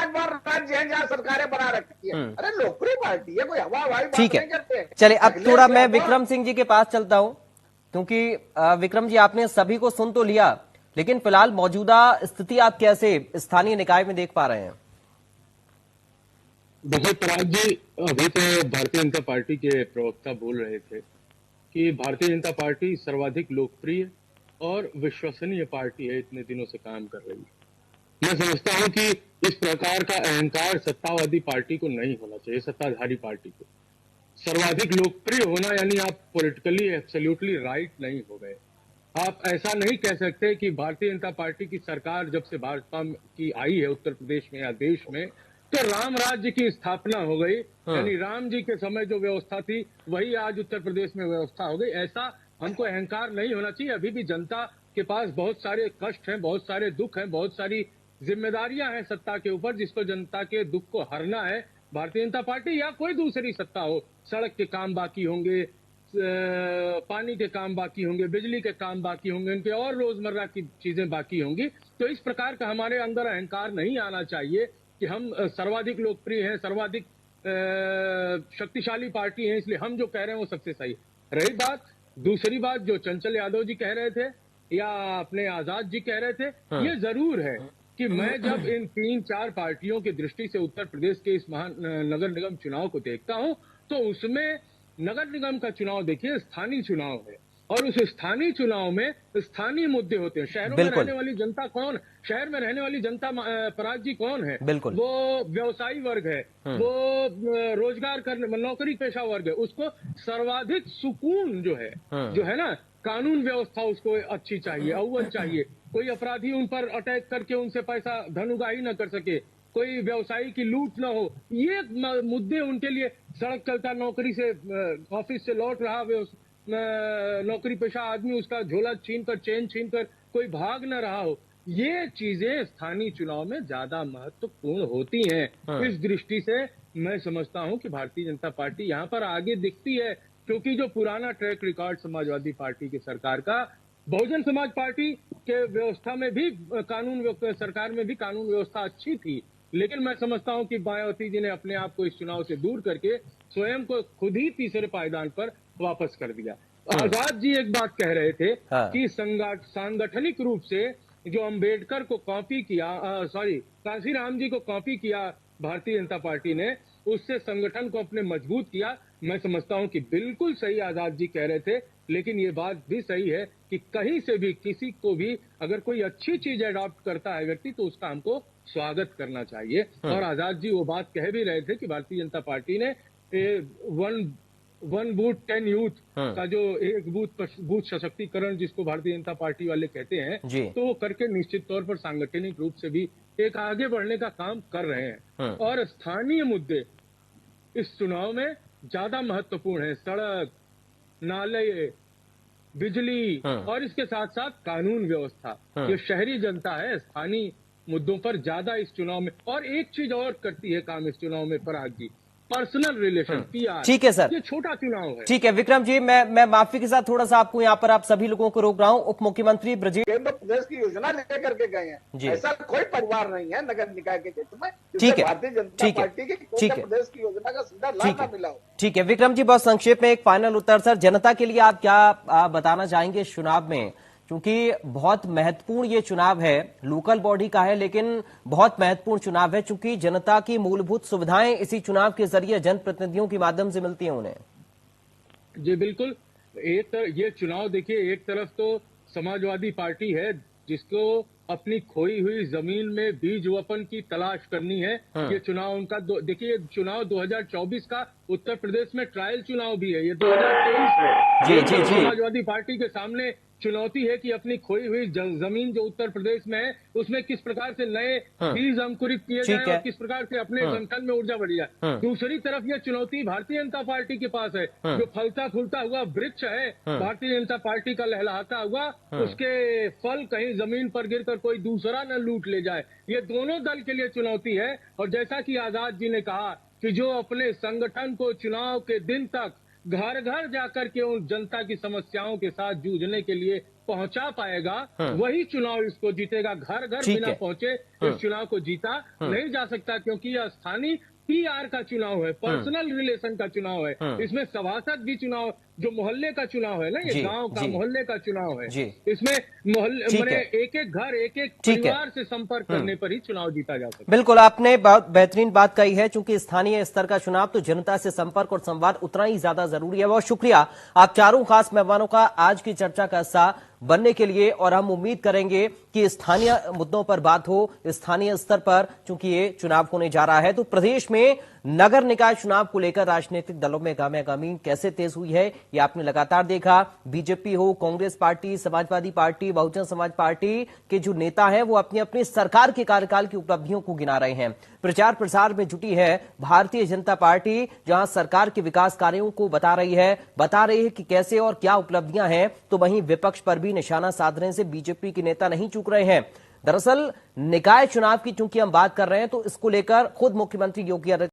बार राज्य हैं जहां सरकारें बना रखी है। अरे लोकप्रिय पार्टी है, कोई हवा हवाई बात ठीक नहीं है, करते। चलिए अब थोड़ा मैं अखिलेश विक्रम सिंह जी के पास चलता हूं, क्योंकि विक्रम जी आपने सभी को सुन तो लिया, लेकिन फिलहाल मौजूदा स्थिति आप कैसे स्थानीय निकाय में देख पा रहे हैं? देखिए पराग जी, अभी तो भारतीय जनता पार्टी के प्रवक्ता बोल रहे थे कि भारतीय जनता पार्टी सर्वाधिक लोकप्रिय और विश्वसनीय पार्टी है, इतने दिनों से काम कर रही है। मैं समझता हूं कि इस प्रकार का अहंकार सत्तावादी पार्टी को नहीं होना चाहिए, सत्ताधारी पार्टी को। सर्वाधिक लोकप्रिय होना यानी आप पॉलिटिकली एब्सोल्युटली राइट नहीं हो गए। आप ऐसा नहीं कह सकते कि भारतीय जनता पार्टी की सरकार जब से भाजपा की आई है उत्तर प्रदेश में या देश में, तो राम राज्य की स्थापना हो गई, यानी राम जी के समय जो व्यवस्था थी वही आज उत्तर प्रदेश में व्यवस्था हो गई। ऐसा हमको अहंकार नहीं होना चाहिए। अभी भी जनता के पास बहुत सारे कष्ट हैं, बहुत सारे दुख हैं, बहुत सारी जिम्मेदारियां हैं सत्ता के ऊपर, जिसको जनता के दुख को हरना है। भारतीय जनता पार्टी या कोई दूसरी सत्ता हो, सड़क के काम बाकी होंगे, पानी के काम बाकी होंगे, बिजली के काम बाकी होंगे, उनके और रोजमर्रा की चीजें बाकी होंगी। तो इस प्रकार का हमारे अंदर अहंकार नहीं आना चाहिए कि हम सर्वाधिक लोकप्रिय हैं, सर्वाधिक शक्तिशाली पार्टी है, इसलिए हम जो कह रहे हैं वो सबसे सही। रही बात, दूसरी बात जो चंचल यादव जी कह रहे थे या अपने आजाद जी कह रहे थे, ये जरूर है कि मैं जब इन 3-4 पार्टियों की दृष्टि से उत्तर प्रदेश के इस महान नगर निगम चुनाव को देखता हूं, तो उसमें नगर निगम का चुनाव देखिए स्थानीय चुनाव है, और उस स्थानीय चुनाव में स्थानीय मुद्दे होते हैं। शहरों में रहने वाली जनता कौन, शहर में रहने वाली जनता पराग जी कौन है? वो व्यवसायी वर्ग है, वो रोजगार करने नौकरी पेशा वर्ग है। उसको सर्वाधिक सुकून जो है ना, कानून व्यवस्था उसको अच्छी चाहिए, अव्वल चाहिए। कोई अपराधी उन पर अटैक करके उनसे पैसा धन उगाही न कर सके, कोई व्यवसायी की लूट न हो, ये मुद्दे उनके लिए। सड़क चलता, नौकरी से ऑफिस से लौट रहा नौकरी पेशा आदमी, उसका झोला छीनकर, चेन छीनकर कोई भाग न रहा हो, ये चीजें स्थानीय चुनाव में ज्यादा महत्वपूर्ण होती हैं। इस दृष्टि से मैं समझता हूं कि भारतीय जनता पार्टी यहाँ पर आगे दिखती है, क्योंकि जो पुराना ट्रैक रिकॉर्ड समाजवादी पार्टी की सरकार का, बहुजन समाज पार्टी के व्यवस्था में भी सरकार में भी कानून व्यवस्था अच्छी थी, लेकिन मैं समझता हूं कि मायावती जी ने अपने आप को इस चुनाव से दूर करके स्वयं को खुद ही तीसरे पायदान पर वापस कर दिया। आजाद जी एक बात कह रहे थे कि सांगठनिक रूप से जो अंबेडकर को कॉपी किया, कांशीराम जी को कॉपी किया भारतीय जनता पार्टी ने, उससे संगठन को अपने मजबूत किया। मैं समझता हूं कि बिल्कुल सही आजाद जी कह रहे थे, लेकिन ये बात भी सही है कि कहीं से भी किसी को भी अगर कोई अच्छी चीज अडॉप्ट करता है व्यक्ति, तो उसका हमको स्वागत करना चाहिए। और आजाद जी वो बात कह भी रहे थे कि भारतीय जनता पार्टी ने वन बूथ 10 यूथ का जो एक बूथ सशक्तिकरण जिसको भारतीय जनता पार्टी वाले कहते हैं, तो वो करके निश्चित तौर पर सांगठनिक रूप से भी एक आगे बढ़ने का काम कर रहे हैं। और स्थानीय मुद्दे इस चुनाव में ज्यादा महत्वपूर्ण है। सड़क, नाले, बिजली और इसके साथ साथ कानून व्यवस्था। ये शहरी जनता है, स्थानीय मुद्दों पर ज्यादा इस चुनाव में। और एक चीज और करती है काम इस चुनाव में पराग जी, पर्सनल रिलेशन, पीआर। ठीक है सर, ये छोटा चुनाव है। ठीक है विक्रम जी, मैं माफी के साथ थोड़ा सा आपको यहाँ पर आप सभी लोगों को रोक रहा हूँ। उप मुख्यमंत्री ब्रजेश केंद्र प्रदेश की योजना लेकर के गए हैं, ऐसा कोई परिवार नहीं है नगर निकाय के क्षेत्र में ठीक है, भारतीय जनता पार्टी की केंद्र प्रदेश की योजना का सीधा लाभ न मिला हो। ठीक है विक्रम जी, बहुत संक्षेप में एक फाइनल उत्तर सर, जनता के लिए आप क्या बताना चाहेंगे इस चुनाव में, क्योंकि बहुत महत्वपूर्ण ये चुनाव है, लोकल बॉडी का है लेकिन बहुत महत्वपूर्ण चुनाव है, क्योंकि जनता की मूलभूत सुविधाएं इसी चुनाव के जरिए जनप्रतिनिधियों के माध्यम से मिलती हैं उन्हें। जी बिल्कुल, ये चुनाव देखिए, एक तरफ तो समाजवादी पार्टी है जिसको अपनी खोई हुई जमीन में बीज वपन की तलाश करनी है। ये चुनाव उनका देखिए, चुनाव 2024 का उत्तर प्रदेश में ट्रायल चुनाव भी है, ये 2023 है। जी। समाजवादी पार्टी के सामने चुनौती है कि अपनी खोई हुई जमीन जो उत्तर प्रदेश में है, उसमें किस प्रकार से नए बीज अंकुरित किए जाए और किस प्रकार से अपने संगठन में ऊर्जा बढ़ी जाए। दूसरी तरफ यह चुनौती भारतीय जनता पार्टी के पास है, जो फलता फूलता हुआ वृक्ष है भारतीय जनता पार्टी का लहलहाता हुआ, उसके फल कहीं जमीन पर गिरकर कोई दूसरा न लूट ले जाए। ये दोनों दल के लिए चुनौती है। और जैसा कि आजाद जी ने कहा कि जो अपने संगठन को चुनाव के दिन तक घर घर जाकर के उन जनता की समस्याओं के साथ जूझने के लिए पहुंचा पाएगा वही चुनाव इसको जीतेगा। घर घर ठीक बिना है। पहुंचे इस चुनाव को जीता नहीं जा सकता, क्योंकि यह स्थानीय पीआर का चुनाव है, पर्सनल रिलेशन का चुनाव है। इसमें सभासद भी चुनाव, जो मोहल्ले का चुनाव है ना, ये गांव का मोहल्ले का चुनाव है। इसमें मोहल्ले मैंने एक एक घर एक एक परिवार से संपर्क करने पर ही चुनाव जीता जा सकता है। बिल्कुल, आपने बहुत बेहतरीन बात कही है। चूंकि स्थानीय स्तर का चुनाव तो जनता से संपर्क और संवाद उतना ही ज्यादा जरूरी है। बहुत शुक्रिया आप चारों खास मेहमानों का आज की चर्चा का हिस्सा बनने के लिए, और हम उम्मीद करेंगे कि स्थानीय मुद्दों पर बात हो स्थानीय स्तर पर, चूंकि ये चुनाव होने जा रहा है। तो प्रदेश में नगर निकाय चुनाव को लेकर राजनीतिक दलों में गाहमी कैसे तेज हुई है, ये आपने लगातार देखा। बीजेपी हो, Congress party, Samajwadi party, Bahujan Samaj party के जो नेता हैं वो अपनी अपनी सरकार के कार्यकाल की उपलब्धियों को गिना रहे हैं। प्रचार प्रसार में जुटी है भारतीय जनता पार्टी, जहां सरकार के विकास कार्यों को बता रही है कि कैसे और क्या उपलब्धियां हैं। तो वहीं विपक्ष पर भी निशाना साधने से बीजेपी के नेता नहीं चूक रहे हैं। दरअसल निकाय चुनाव की चूंकि हम बात कर रहे हैं, तो इसको लेकर खुद मुख्यमंत्री योगी